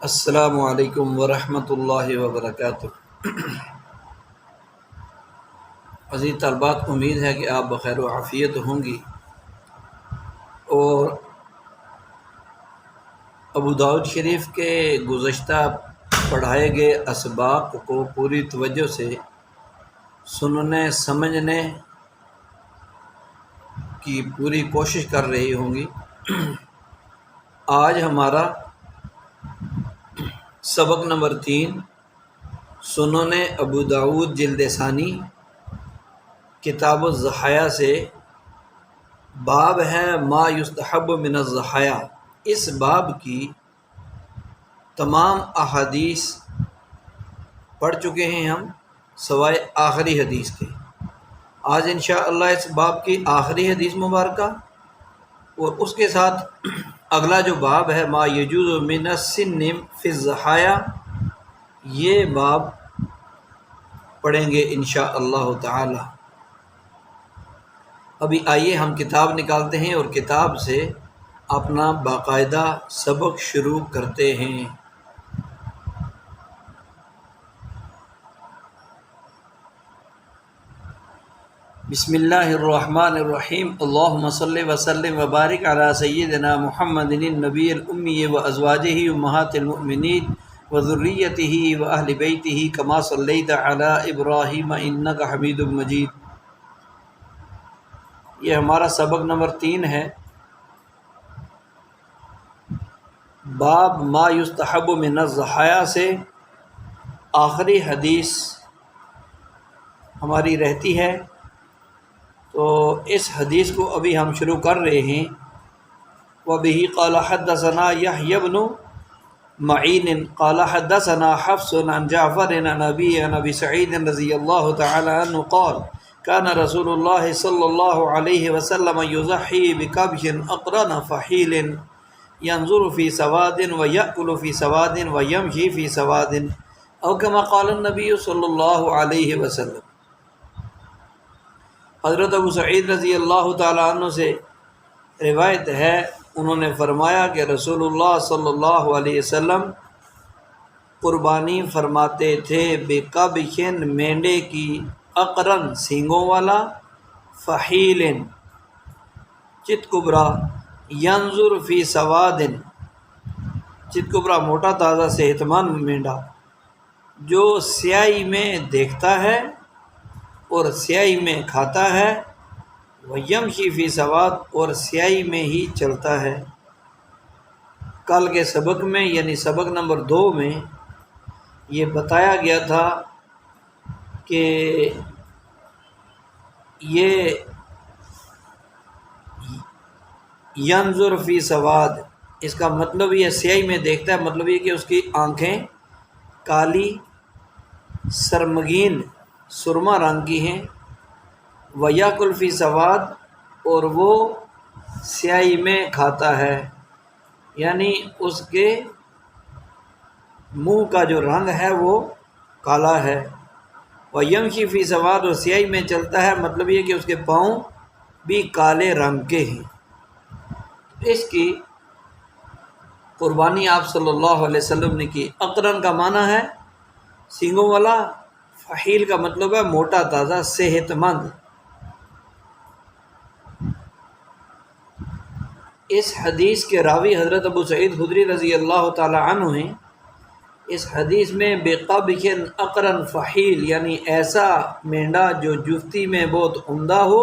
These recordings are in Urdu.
السلام علیکم ورحمۃ اللہ وبرکاتہ۔ عزیز طالبات، امید ہے کہ آپ بخیر و عافیت ہوں گی اور ابو داؤد شریف کے گزشتہ پڑھائے گئے اسباق کو پوری توجہ سے سننے سمجھنے کی پوری کوشش کر رہی ہوں گی۔ آج ہمارا سبق نمبر 3 سنن ابو داؤد جلد ثانی کتاب الضحایا سے باب ہے ما یستحب من الضحایا۔ اس باب کی تمام احادیث پڑھ چکے ہیں ہم سوائے آخری حدیث کے۔ آج انشاءاللہ اس باب کی آخری حدیث مبارکہ اور اس کے ساتھ اگلا جو باب ہے ما یجوز من السن فی الضحایا، یہ باب پڑھیں گے انشاءاللہ تعالی۔ ابھی آئیے ہم کتاب نکالتے ہیں اور کتاب سے اپنا باقاعدہ سبق شروع کرتے ہیں۔ بسم اللہ الرحمن الرحیم۔ اللہم صلی وسلم وبارک علی سیدنا محمد النبی الامی و ازواجہ امہات المؤمنین و ذریتہ و اہل بیتہ کما صلیت علی ابراہیم انک حمید مجید۔ یہ ہمارا سبق نمبر 3 ہے، باب ما یستحب من الضحایا سے آخری حدیث ہماری رہتی ہے، تو اس حدیث کو ابھی ہم شروع کر رہے ہیں۔ وبہ قال حدثنا یحیی بن معین قال حدثنا حفص عن جعفر عن ابی سعید رضی اللہ تعالی عنہ قال كان رسول اللہ صلی اللہ علیہ وسلم یضحی بکبش اقرن فحیل ينظر فی سواد ویأکل فی سواد ویمشی فی سواد او کما قال النبی صلی اللہ علیہ وسلم۔ حضرت ابو سعید رضی اللہ تعالیٰ عنہ سے روایت ہے، انہوں نے فرمایا کہ رسول اللہ صلی اللہ علیہ وسلم قربانی فرماتے تھے بکبش مینڈے کی، اقرن سینگوں والا، فحیل چت کبرا، ینظر فی سواد چت کبرا موٹا تازہ صحت مند مینڈا جو سیاہی میں دیکھتا ہے اور سیاہی میں کھاتا ہے، ویمشی فی سواد اور سیاہی میں ہی چلتا ہے۔ کل کے سبق میں یعنی سبق نمبر 2 میں یہ بتایا گیا تھا کہ یہ ینظر فی سواد، اس کا مطلب یہ سیاہی میں دیکھتا ہے، مطلب یہ کہ اس کی آنکھیں کالی سرمگین سرما رنگ کی ہیں، ویاکل فی سواد اور وہ سیاہی میں کھاتا ہے، یعنی اس کے منہ کا جو رنگ ہے وہ کالا ہے۔ ویمشی فی سواد اور سیاہی میں چلتا ہے، مطلب یہ کہ اس کے پاؤں بھی کالے رنگ کے ہیں۔ اس کی قربانی آپ صلی اللہ علیہ وسلم نے کی۔ اقرن کا معنی ہے سینگوں والا، فحیل کا مطلب ہے موٹا تازہ صحت مند۔ اس حدیث کے راوی حضرت ابو سعید خدری رضی اللہ تعالی عنہ ہیں۔ اس حدیث میں بقبش اقرن فحیل یعنی ایسا مینڈا جو جفتی میں بہت عمدہ ہو،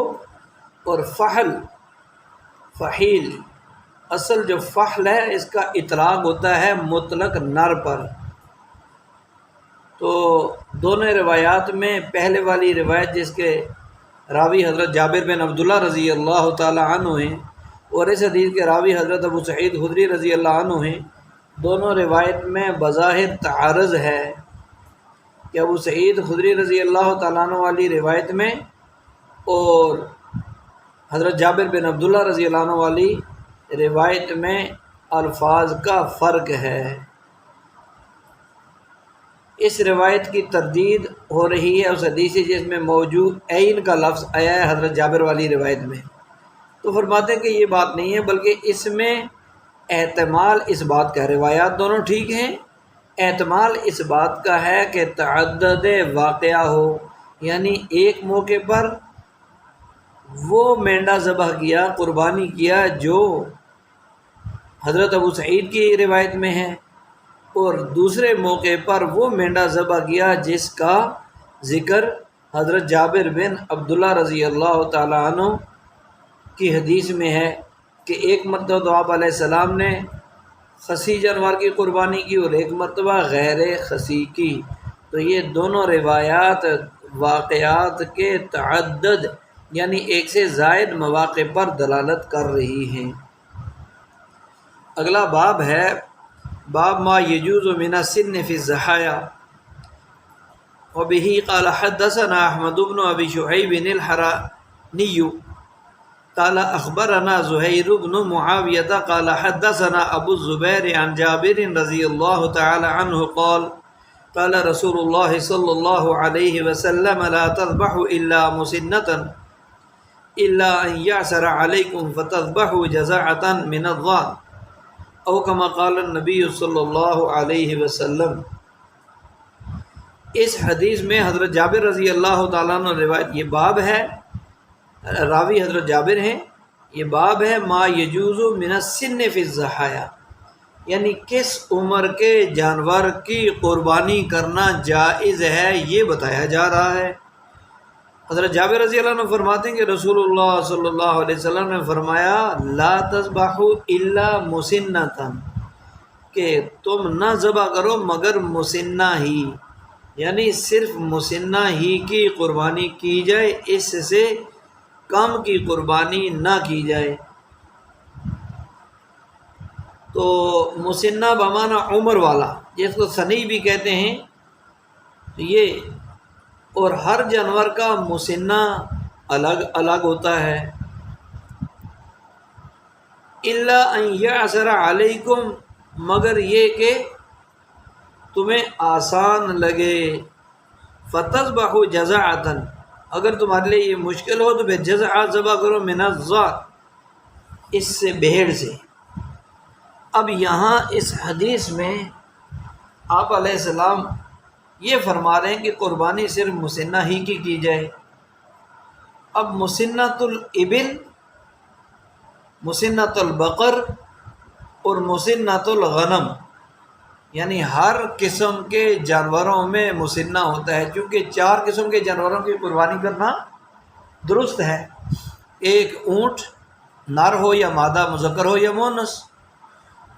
اور فحیل اصل جو فحل ہے اس کا اطلاق ہوتا ہے مطلق نر پر۔ تو دونوں روایات میں پہلے والی روایت جس کے راوی حضرت جابر بن عبداللہ رضی اللہ تعالی عنہ ہیں اور اس حدیث کے راوی حضرت ابو سعید خدری رضی اللہ عنہ ہیں، دونوں روایت میں بظاہر تعارض ہے کہ ابو سعید خدری رضی اللہ تعالیٰ عنہ والی روایت میں اور حضرت جابر بن عبداللہ رضی اللہ عنہ والی روایت میں الفاظ کا فرق ہے۔ اس روایت کی تردید ہو رہی ہے اس حدیث جس میں موجود عین کا لفظ آیا ہے حضرت جابر والی روایت میں، تو فرماتے ہیں کہ یہ بات نہیں ہے، بلکہ اس میں احتمال اس بات کا، روایات دونوں ٹھیک ہیں احتمال اس بات کا ہے کہ تعدد واقعہ ہو، یعنی ایک موقع پر وہ مینڈا ذبح کیا، قربانی کیا جو حضرت ابو سعید کی روایت میں ہے، اور دوسرے موقع پر وہ مینڈا ذبح کیا جس کا ذکر حضرت جابر بن عبداللہ رضی اللہ تعالیٰ عنہ کی حدیث میں ہے کہ ایک مرتبہ تو آپ علیہ السلام نے خصی جانور کی قربانی کی اور ایک مرتبہ غیر خصی کی۔ تو یہ دونوں روایات واقعات کے تعدد یعنی ایک سے زائد مواقع پر دلالت کر رہی ہیں۔ اگلا باب ہے باب ما یجوز من السن فی الضحایا، وبه قال حدثنا احمد بن ابی شعیب الحرانی قال اخبرنا زہیر بن معاویہ قال حدثنا ابو الزبیر عن جابر رضی اللہ تعالی عنہ قال قال رسول اللہ صلی اللہ علیہ وسلم لا تذبحوا الا مسنة الا ان يعسر علیکم فتذبحوا جزعة من الضأن او کما قال النبی صلی اللہ علیہ وسلم۔ اس حدیث میں حضرت جابر رضی اللہ تعالیٰ عنہ روایت، یہ باب ہے، راوی حضرت جابر ہیں، یہ باب ہے ما یجوز من السن فی الضحایا، یعنی کس عمر کے جانور کی قربانی کرنا جائز ہے یہ بتایا جا رہا ہے۔ حضرت جابر رضی اللہ عنہ فرماتے ہیں کہ رسول اللہ صلی اللہ علیہ وسلم نے فرمایا لا تذبحوا الا مسنة، کہ تم نہ ذبح کرو مگر مسنہ ہی، یعنی صرف مسنہ ہی کی قربانی کی جائے، اس سے کم کی قربانی نہ کی جائے۔ تو مسنہ بمعنی عمر والا، جس کو سنی بھی کہتے ہیں، یہ اور ہر جانور کا مسنہ الگ الگ ہوتا ہے۔ الا ان یعسر علیکم، مگر یہ کہ تمہیں آسان لگے، فتذبحوا جزعة، اگر تمہارے لیے یہ مشکل ہو تو پھر جزع ذبح کرو من الضأن، اس سے بھیڑ سے۔ اب یہاں اس حدیث میں آپ علیہ السلام یہ فرما رہے ہیں کہ قربانی صرف مسنہ ہی کی جائے۔ اب مسنۃ الابل، مسنۃ البقر اور مسنۃ الغنم، یعنی ہر قسم کے جانوروں میں مسنہ ہوتا ہے، کیونکہ 4 قسم کے جانوروں کی قربانی کرنا درست ہے۔ ایک اونٹ نر ہو یا مادہ، مذکر ہو یا مؤنث،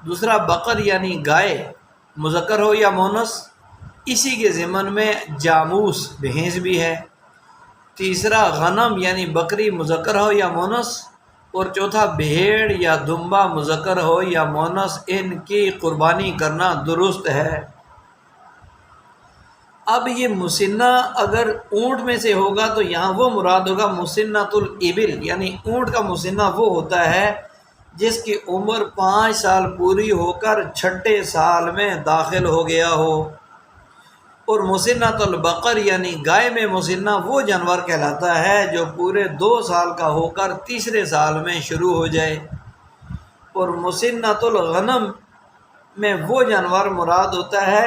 دوسرا بقر یعنی گائے، مذکر ہو یا مؤنث، اسی کے ضمن میں جاموس بھینس بھی ہے، تیسرا غنم یعنی بکری، مذکر ہو یا مؤنث، اور چوتھا بھیڑ یا دمبا، مذکر ہو یا مؤنث، ان کی قربانی کرنا درست ہے۔ اب یہ مسنہ اگر اونٹ میں سے ہوگا تو یہاں وہ مراد ہوگا مسنۃ الابل، یعنی اونٹ کا مسنہ وہ ہوتا ہے جس کی عمر 5 سال پوری ہو کر 6 سال میں داخل ہو گیا ہو، اور مسنۃ البقر یعنی گائے میں مسنہ وہ جانور کہلاتا ہے جو پورے 2 سال کا ہو کر 3 سال میں شروع ہو جائے، اور مسنۃ الغنم میں وہ جانور مراد ہوتا ہے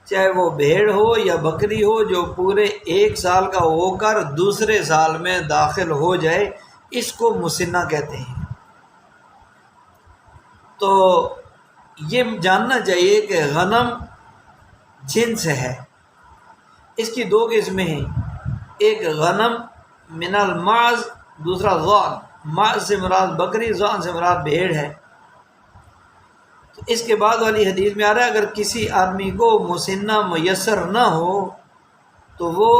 چاہے وہ بھیڑ ہو یا بکری ہو جو پورے 1 سال کا ہو کر 2 سال میں داخل ہو جائے، اس کو مسنہ کہتے ہیں۔ تو یہ جاننا چاہیے کہ غنم جنس ہے، اس کی 2 قسمیں ہیں، ایک غنم من المعز، دوسرا ضأن، معز سے مراد بکری، ضأن سے مراد بھیڑ ہے۔ تو اس کے بعد والی حدیث میں آ رہا ہے اگر کسی آدمی کو مسنہ میسر نہ ہو تو وہ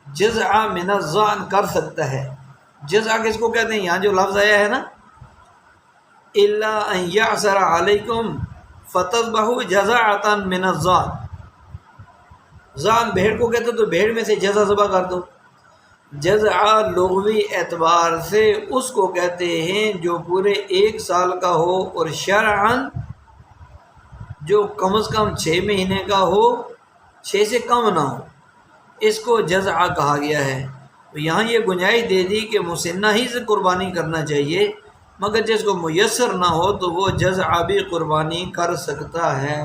جزع من الضأن کر سکتا ہے۔ جزع کس کو کہتے ہیں؟ یہاں جو لفظ آیا ہے نا الا ان یعسر علیکم فتذبحوا جزعة من الضأن، ضأن بھیڑ کو کہتے تو بھیڑ میں سے جزع ذبح کر دو۔ جزع لغوی اعتبار سے اس کو کہتے ہیں جو پورے 1 سال کا ہو، اور شرعاً جو کم از کم 6 مہینے کا ہو، 6 سے کم نہ ہو، اس کو جزع کہا گیا ہے۔ تو یہاں یہ گنجائش دے دی کہ مسنہ ہی سے قربانی کرنا چاہیے، مگر جس کو میسر نہ ہو تو وہ جزع بھی قربانی کر سکتا ہے۔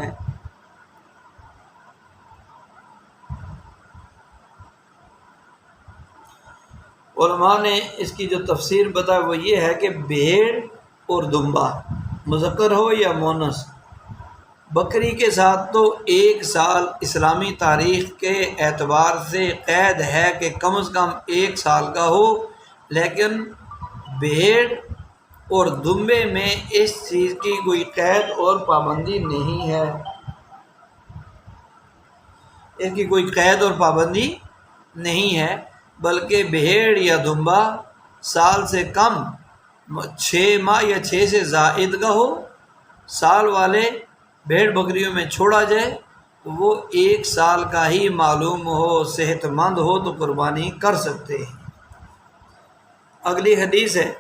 علماء نے اس کی جو تفسیر بتائی وہ یہ ہے کہ بھیڑ اور دمبا مذکر ہو یا مونس، بکری کے ساتھ تو 1 سال اسلامی تاریخ کے اعتبار سے قید ہے کہ کم از کم 1 سال کا ہو، لیکن بھیڑ اور دمبے میں اس چیز کی کوئی قید اور پابندی نہیں ہے، اس کی کوئی قید اور پابندی نہیں ہے، بلکہ بھیڑ یا دمبا سال سے کم 6 ماہ یا 6 سے زائد کا ہو، سال والے بھیڑ بکریوں میں چھوڑا جائے تو وہ 1 سال کا ہی معلوم ہو، صحت مند ہو تو قربانی کر سکتے ہیں۔ اگلی حدیث ہے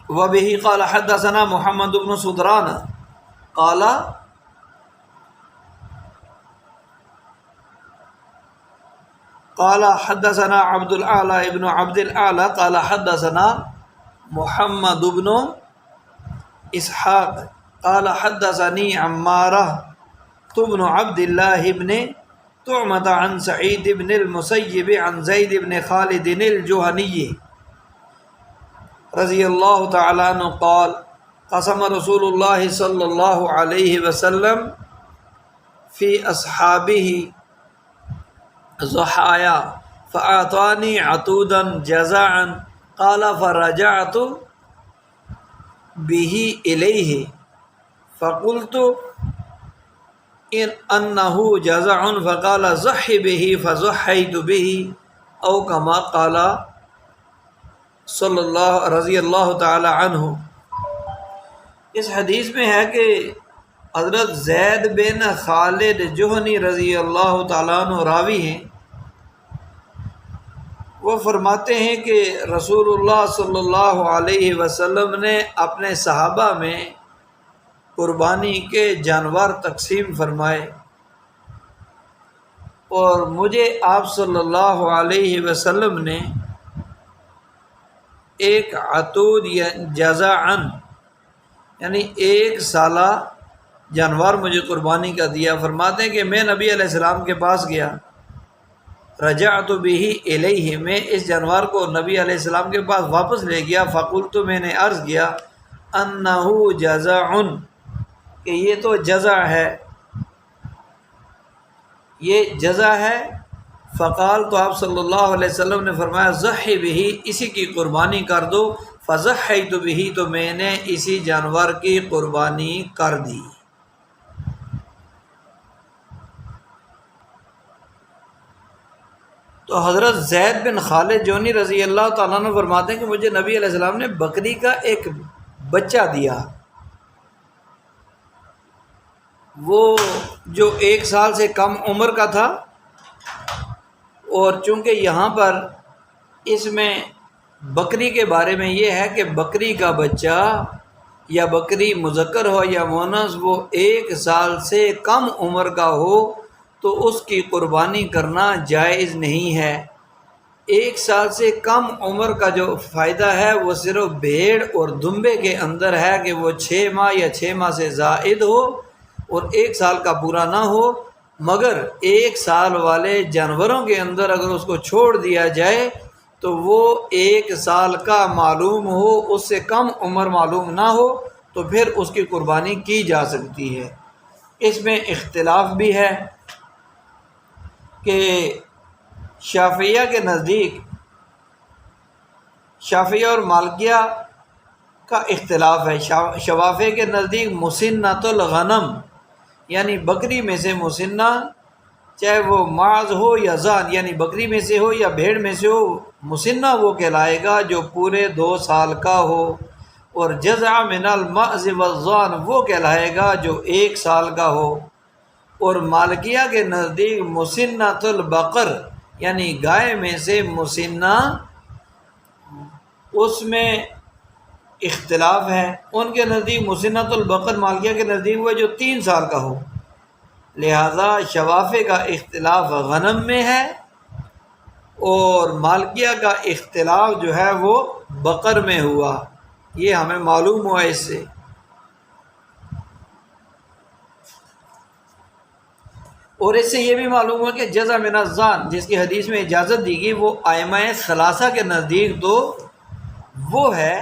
وَبِهِ قَالَ حَدَّثَنَا محمد بن سدران قال حدثنا عبد الأعلى ابن عبد الأعلى قال حدثنا محمد بن اسحاق قال حدثني عمارة بن عبد الله بن طعمة عن سعيد بن المسيب عن زيد بن خالد الجهني رضی اللہ تعالیٰ عنہ قال قسم رسول اللہ صلی اللہ علیہ وسلم فی اصحابہ ضحایا فاعطانی عتودا جزعا قال فرجعت به الیہ فقلت انه جزع فقال ضحی به فضحیت به او کما قال صلی اللہ رضی اللہ تعالی عنہ۔ اس حدیث میں ہے کہ حضرت زید بن خالد جوہنی رضی اللہ تعالیٰ عنہ راوی ہیں، وہ فرماتے ہیں کہ رسول اللہ صلی اللہ علیہ وسلم نے اپنے صحابہ میں قربانی کے جانور تقسیم فرمائے اور مجھے آپ صلی اللہ علیہ وسلم نے ایک عتود یا جزعن یعنی 1 سالہ جانور مجھے قربانی کا دیا۔ فرماتے ہیں کہ میں نبی علیہ السلام کے پاس گیا، رجعت به الیہ، میں اس جانور کو نبی علیہ السلام کے پاس واپس لے گیا، فقلت، میں نے عرض کیا، انہ جزعن، کہ یہ تو جزع ہے، یہ جزع ہے۔ فقال، تو آپ صلی اللہ علیہ وسلم نے فرمایا، ضحی به، اسی کی قربانی کر دو، فضحیت به، تو میں نے اسی جانور کی قربانی کر دی۔ تو حضرت زید بن خالد جونی رضی اللہ تعالیٰ عنہ فرماتے ہیں کہ مجھے نبی علیہ السلام نے بکری کا ایک بچہ دیا، وہ جو 1 سال سے کم عمر کا تھا، اور چونکہ یہاں پر اس میں بکری کے بارے میں یہ ہے کہ بکری کا بچہ یا بکری مذکر ہو یا مؤنث وہ 1 سال سے کم عمر کا ہو تو اس کی قربانی کرنا جائز نہیں ہے۔ 1 سال سے کم عمر کا جو فائدہ ہے وہ صرف بھیڑ اور دمبے کے اندر ہے کہ وہ 6 ماہ یا 6 ماہ سے زائد ہو اور 1 سال کا پورا نہ ہو، مگر 1 سال والے جانوروں کے اندر اگر اس کو چھوڑ دیا جائے تو وہ 1 سال کا معلوم ہو، اس سے کم عمر معلوم نہ ہو تو پھر اس کی قربانی کی جا سکتی ہے۔ اس میں اختلاف بھی ہے کہ شافعیہ کے نزدیک، شافعیہ اور مالکیہ کا اختلاف ہے، شوافع کے نزدیک مسنۃ الغنم یعنی بکری میں سے مسنہ، چاہے وہ معز ہو یا زان یعنی بکری میں سے ہو یا بھیڑ میں سے ہو، مسنہ وہ کہلائے گا جو پورے 2 سال کا ہو، اور جزع من المعز والزان وہ کہلائے گا جو 1 سال کا ہو۔ اور مالکیہ کے نزدیک مسنۃ البقر یعنی گائے میں سے مسنہ، اس میں اختلاف ہے، ان کے نزدیک مسنۃ البقر مالکیہ کے نزدیک وہ جو 3 سال کا ہو، لہذا شوافع کا اختلاف غنم میں ہے اور مالکیہ کا اختلاف جو ہے وہ بقر میں ہوا، یہ ہمیں معلوم ہوا اس سے۔ اور اس سے یہ بھی معلوم ہوا کہ جزع من الظان جس کی حدیث میں اجازت دی گئی وہ ائمہ ثلاثہ کے نزدیک تو وہ ہے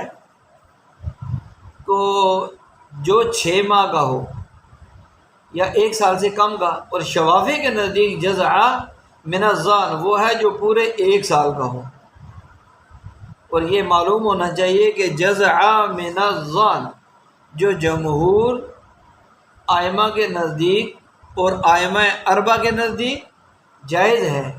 تو جو 6 ماہ کا ہو یا 1 سال سے کم کا، اور شوافی کے نزدیک جزع من الظان وہ ہے جو پورے 1 سال کا ہو۔ اور یہ معلوم ہونا چاہیے کہ جزع من الظان جو جمہور ائمہ کے نزدیک اور ائمہ اربعہ کے نزدیک جائز ہے،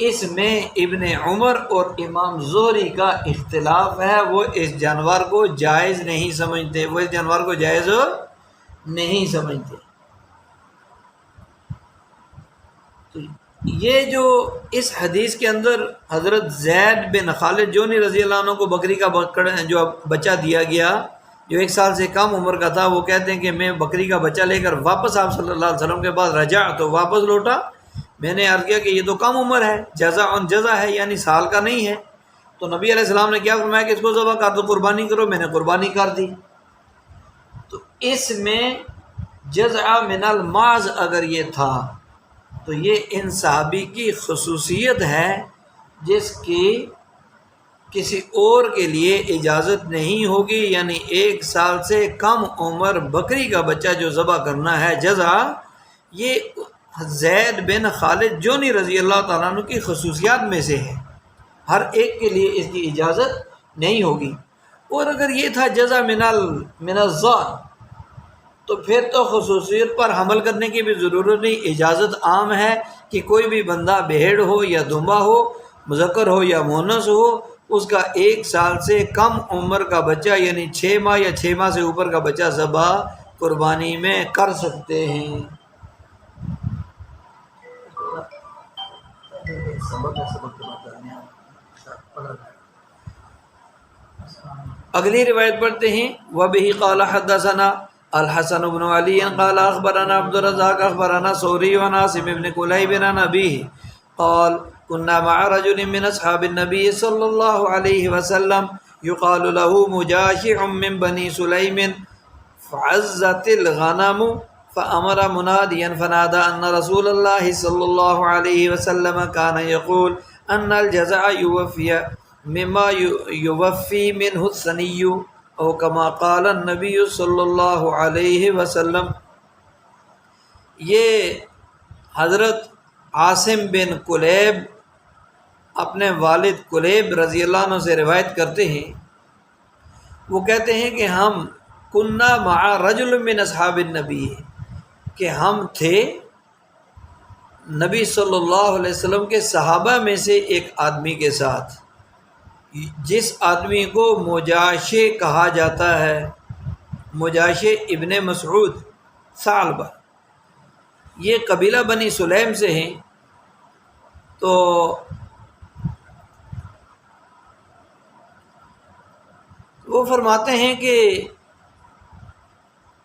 اس میں ابن عمر اور امام زہری کا اختلاف ہے، وہ اس جانور کو جائز نہیں سمجھتے، وہ اس جانور کو جائز نہیں سمجھتے۔ تو یہ جو اس حدیث کے اندر حضرت زید بن خالد جونی رضی اللہ عنہ کو بکری کا جو بچہ دیا گیا جو 1 سال سے کم عمر کا تھا، وہ کہتے ہیں کہ میں بکری کا بچہ لے کر واپس آپ صلی اللہ علیہ وسلم کے پاس رجع تو واپس لوٹا، میں نے عرض کیا کہ یہ تو کم عمر ہے، جزع جزع ہے یعنی سال کا نہیں ہے، تو نبی علیہ السلام نے کیا فرمایا کہ اس کو ذبح کر دو، قربانی کرو، میں نے قربانی کر دی۔ تو اس میں جزع من المعز اگر یہ تھا تو یہ ان صحابی کی خصوصیت ہے جس کی کسی اور کے لیے اجازت نہیں ہوگی، یعنی 1 سال سے کم عمر بکری کا بچہ جو ذبح کرنا ہے جزع، یہ زید بن خالد جونی رضی اللہ تعالیٰ عنہ کی خصوصیات میں سے ہے، ہر ایک کے لیے اس کی اجازت نہیں ہوگی۔ اور اگر یہ تھا جزع من الظان تو پھر تو خصوصیت پر حمل کرنے کی بھی ضرورت نہیں، اجازت عام ہے کہ کوئی بھی بندہ بھیڑ ہو یا دمبا ہو، مذکر ہو یا مؤنث ہو، اس کا 1 سال سے کم عمر کا بچہ یعنی 6 ماہ یا 6 ماہ سے اوپر کا بچہ ذبح قربانی میں کر سکتے ہیں۔ اگلی روایت پڑھتے ہیں، وَبِهِ قَالَ حَدَّثَنَا الحسن بن علی قال اخبرنا عبد الرزاق اخبرنا ثوری عن عاصم بن کلیب عن ابیہ قال كنا مع رجل من اصحاب النبي صلی اللہ علیہ وسلم يقال له مجاشع من بني سلیم فعزت الغنم فامر منادیا فنادى ان رسول اللہ صلی اللہ علیہ وسلم كان يقول ان الجزع يوفي مما يوفي منه الثني او کما قال النبی صلی اللہ علیہ وسلم۔ یہ حضرت عاصم بن کلیب اپنے والد کلیب رضی اللہ عنہ سے روایت کرتے ہیں، وہ کہتے ہیں کہ ہم کنا مع رجل من اصحاب النبی، کہ ہم تھے نبی صلی اللہ علیہ وسلم کے صحابہ میں سے ایک آدمی کے ساتھ، جس آدمی کو مجاشع کہا جاتا ہے، مجاشع ابن مسعود ثعلبہ، یہ قبیلہ بنی سلیم سے ہیں۔ تو وہ فرماتے ہیں کہ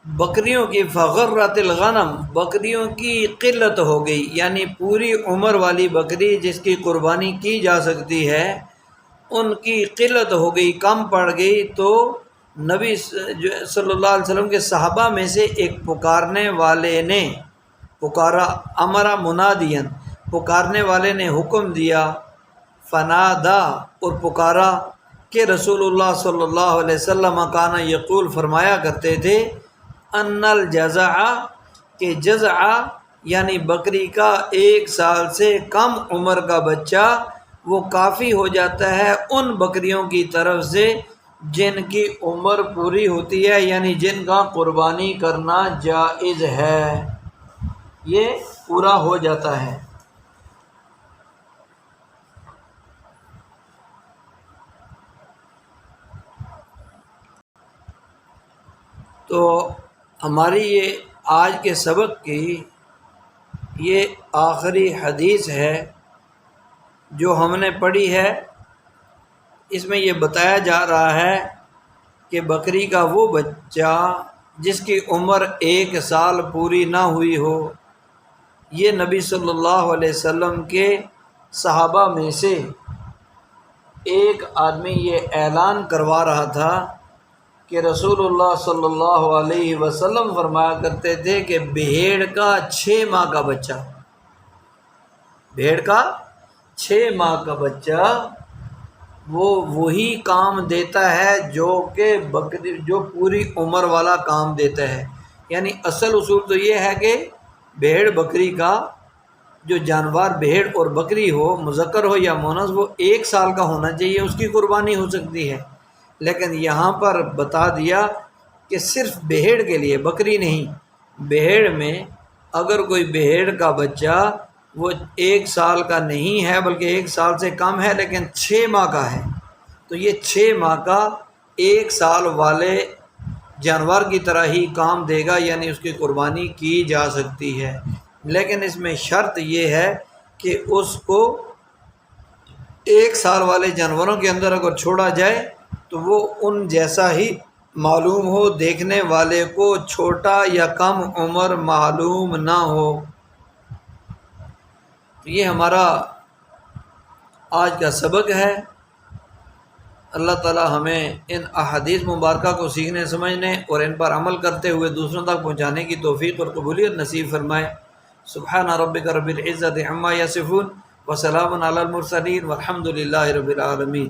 بکریوں کی فغرت الغنم، بکریوں کی قلت ہو گئی، یعنی پوری عمر والی بکری جس کی قربانی کی جا سکتی ہے ان کی قلت ہو گئی، کم پڑ گئی، تو نبی صلی اللہ علیہ وسلم کے صحابہ میں سے ایک پکارنے والے نے پکارا، امرا منادین، پکارنے والے نے حکم دیا، فنادا، اور پکارا کہ رسول اللہ صلی اللہ علیہ وسلم کانا یقول، فرمایا کرتے تھے، ان الجزع، کہ جزع یعنی بکری کا 1 سال سے کم عمر کا بچہ وہ کافی ہو جاتا ہے ان بکریوں کی طرف سے جن کی عمر پوری ہوتی ہے، یعنی جن کا قربانی کرنا جائز ہے، یہ پورا ہو جاتا ہے۔ تو ہماری یہ آج کے سبق کی یہ آخری حدیث ہے جو ہم نے پڑھی ہے، اس میں یہ بتایا جا رہا ہے کہ بکری کا وہ بچہ جس کی عمر 1 سال پوری نہ ہوئی ہو، یہ نبی صلی اللہ علیہ وسلم کے صحابہ میں سے ایک آدمی یہ اعلان کروا رہا تھا کہ رسول اللہ صلی اللہ علیہ وسلم فرمایا کرتے تھے کہ بھیڑ کا 6 ماہ کا بچہ، بھیڑ کا 6 ماہ کا بچہ وہ وہی کام دیتا ہے جو کہ بکری جو پوری عمر والا کام دیتا ہے۔ یعنی اصل اصول تو یہ ہے کہ بھیڑ بکری کا جو جانور بھیڑ اور بکری ہو، مذکر ہو یا مؤنث، وہ 1 سال کا ہونا چاہیے، اس کی قربانی ہو سکتی ہے۔ لیکن یہاں پر بتا دیا کہ صرف بھیڑ کے لیے، بکری نہیں، بھیڑ میں اگر کوئی بھیڑ کا بچہ وہ 1 سال کا نہیں ہے بلکہ 1 سال سے کم ہے لیکن 6 ماہ کا ہے، تو یہ 6 ماہ کا 1 سال والے جانور کی طرح ہی کام دے گا، یعنی اس کی قربانی کی جا سکتی ہے۔ لیکن اس میں شرط یہ ہے کہ اس کو 1 سال والے جانوروں کے اندر اگر چھوڑا جائے تو وہ ان جیسا ہی معلوم ہو، دیکھنے والے کو چھوٹا یا کم عمر معلوم نہ ہو۔ تو یہ ہمارا آج کا سبق ہے۔ اللہ تعالی ہمیں ان احادیث مبارکہ کو سیکھنے، سمجھنے اور ان پر عمل کرتے ہوئے دوسروں تک پہنچانے کی توفیق اور قبولیت نصیب فرمائے۔ سبحان ربک رب العزت عما یصفون وسلام علی المرسلین والحمد للہ رب العالمین۔